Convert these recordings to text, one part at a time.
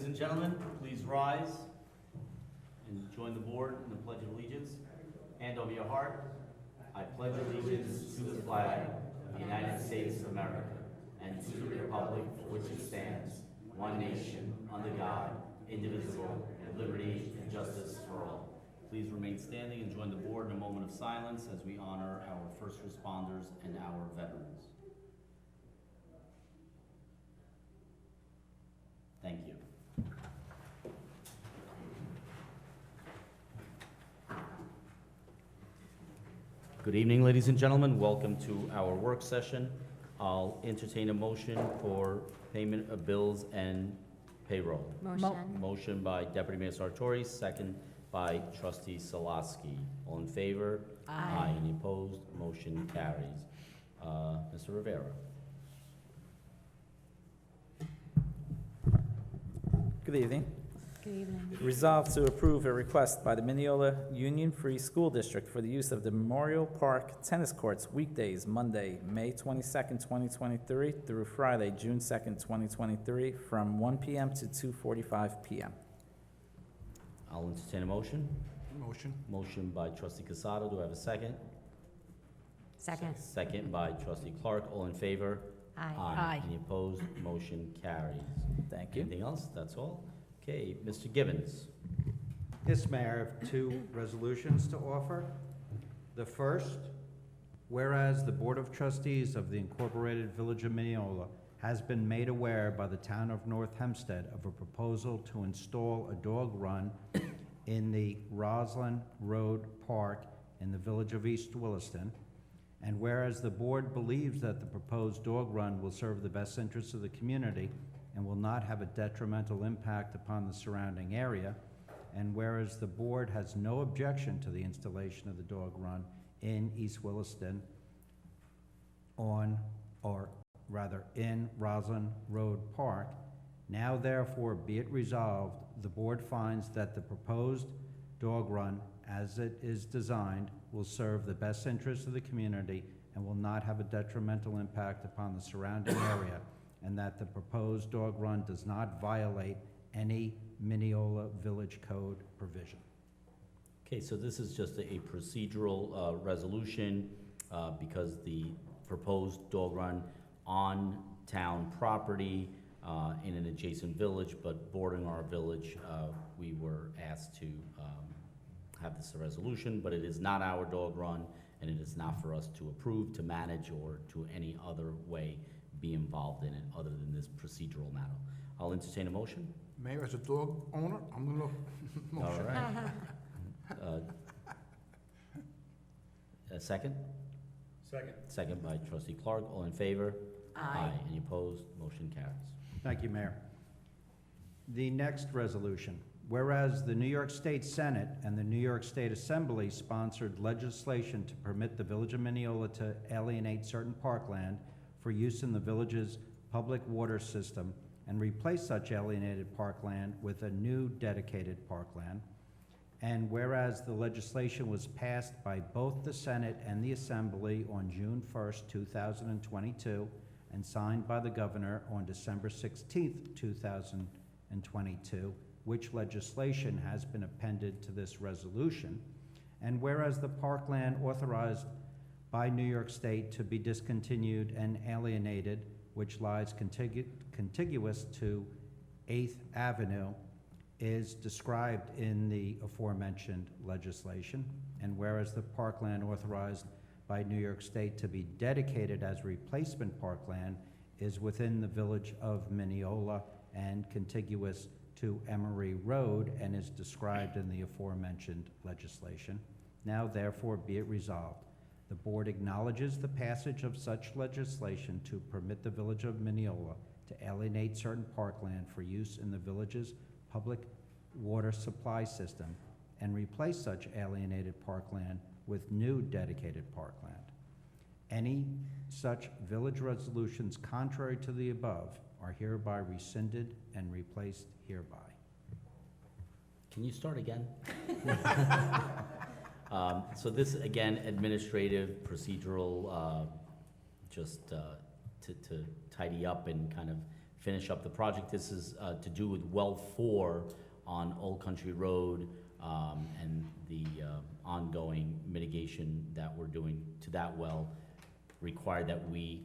and gentlemen, please rise and join the board in the Pledge of Allegiance. Hand over your heart. I pledge allegiance to the flag of the United States of America and to the republic for which it stands, one nation, under God, indivisible, with liberty and justice for all. Please remain standing and join the board in a moment of silence as we honor our first responders and our veterans. Thank you. Good evening, ladies and gentlemen. Welcome to our work session. I'll entertain a motion for payment of bills and payroll. Motion by Deputy Mayor Sartori, second by Trustee Salaski. All in favor? Aye. Any opposed? Motion carries. Mr. Rivera. Good evening. Good evening. Resolved to approve a request by the Mineola Union Free School District for the use of the Memorial Park Tennis Courts weekdays, Monday, May 22nd, 2023 through Friday, June 2nd, 2023 from 1 p.m. to 2:45 p.m. I'll entertain a motion. Motion. Motion by Trustee Casado. Do I have a second? Second. Second by Trustee Clark. All in favor? Aye. Any opposed? Motion carries. Thank you. Anything else? That's all? Okay, Mr. Gibbons. Yes, Mayor, I have two resolutions to offer. The first, whereas the Board of Trustees of the Incorporated Village of Mineola has been made aware by the town of North Hempstead of a proposal to install a dog run in the Roslyn Road Park in the Village of East Williston, and whereas the board believes that the proposed dog run will serve the best interests of the community and will not have a detrimental impact upon the surrounding area, and whereas the board has no objection to the installation of the dog run in East Williston in Roslyn Road Park, now therefore be it resolved, the board finds that the proposed dog run as it is designed will serve the best interests of the community and will not have a detrimental impact upon the surrounding area, and that the proposed dog run does not violate any Mineola Village Code provision. Okay, so this is just a procedural resolution because the proposed dog run on town property in an adjacent village, but bordering our village, we were asked to have this resolution, but it is not our dog run, and it is not for us to approve, to manage, or to any other way be involved in it other than this procedural matter. I'll entertain a motion. Mayor, as a dog owner, I'm gonna motion. All right. A second? Second. Second by Trustee Clark. All in favor? Aye. Any opposed? Motion carries. Thank you, Mayor. The next resolution, whereas the New York State Senate and the New York State Assembly sponsored legislation to permit the Village of Mineola to alienate certain parkland for use in the village's public water system and replace such alienated parkland with a new dedicated parkland. And whereas the legislation was passed by both the Senate and the Assembly on June 1st, 2022, and signed by the Governor on December 16th, 2022, which legislation has been appended to this resolution. And whereas the parkland authorized by New York State to be discontinued and alienated, which lies contiguous to 8th Avenue, is described in the aforementioned legislation. And whereas the parkland authorized by New York State to be dedicated as replacement parkland is within the Village of Mineola and contiguous to Emery Road and is described in the aforementioned legislation, now therefore be it resolved. The board acknowledges the passage of such legislation to permit the Village of Mineola to alienate certain parkland for use in the village's public water supply system and replace such alienated parkland with new dedicated parkland. Any such village resolutions contrary to the above are hereby rescinded and replaced hereby. Can you start again? So this, again, administrative, procedural, just to tidy up and kind of finish up the project. This is to do with well 4 on Old Country Road, and the ongoing mitigation that we're doing to that well required that we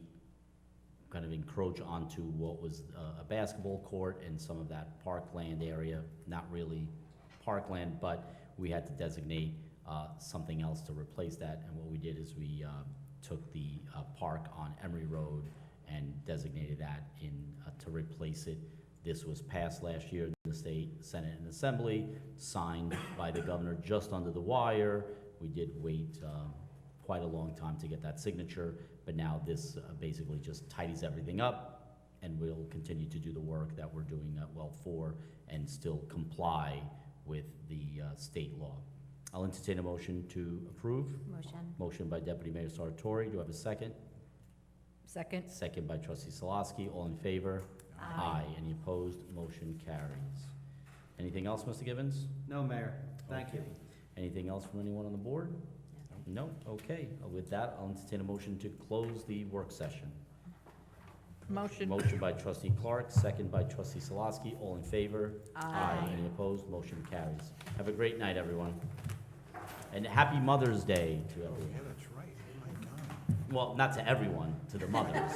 kind of encroach onto what was a basketball court and some of that parkland area, not really parkland, but we had to designate something else to replace that. And what we did is we took the park on Emery Road and designated that in to replace it. This was passed last year in the state Senate and Assembly, signed by the governor just under the wire. We did wait quite a long time to get that signature, but now this basically just tidies everything up, and we'll continue to do the work that we're doing at well 4 and still comply with the state law. I'll entertain a motion to approve. Motion. Motion by Deputy Mayor Sartori. Do I have a second? Second. Second by Trustee Salaski. All in favor? Any opposed? Motion carries. Anything else, Mr. Givens? No, Mayor. Thank you. Okay. Anything else from anyone on the board? No? Okay. With that, I'll entertain a motion to close the work session. Motion. Motion by Trustee Clark, second by Trustee Salaski. All in favor? Any opposed? Motion carries. Have a great night, everyone. And happy Mother's Day to everyone. Yeah, that's right. Oh, my God. Well, not to everyone, to the mothers.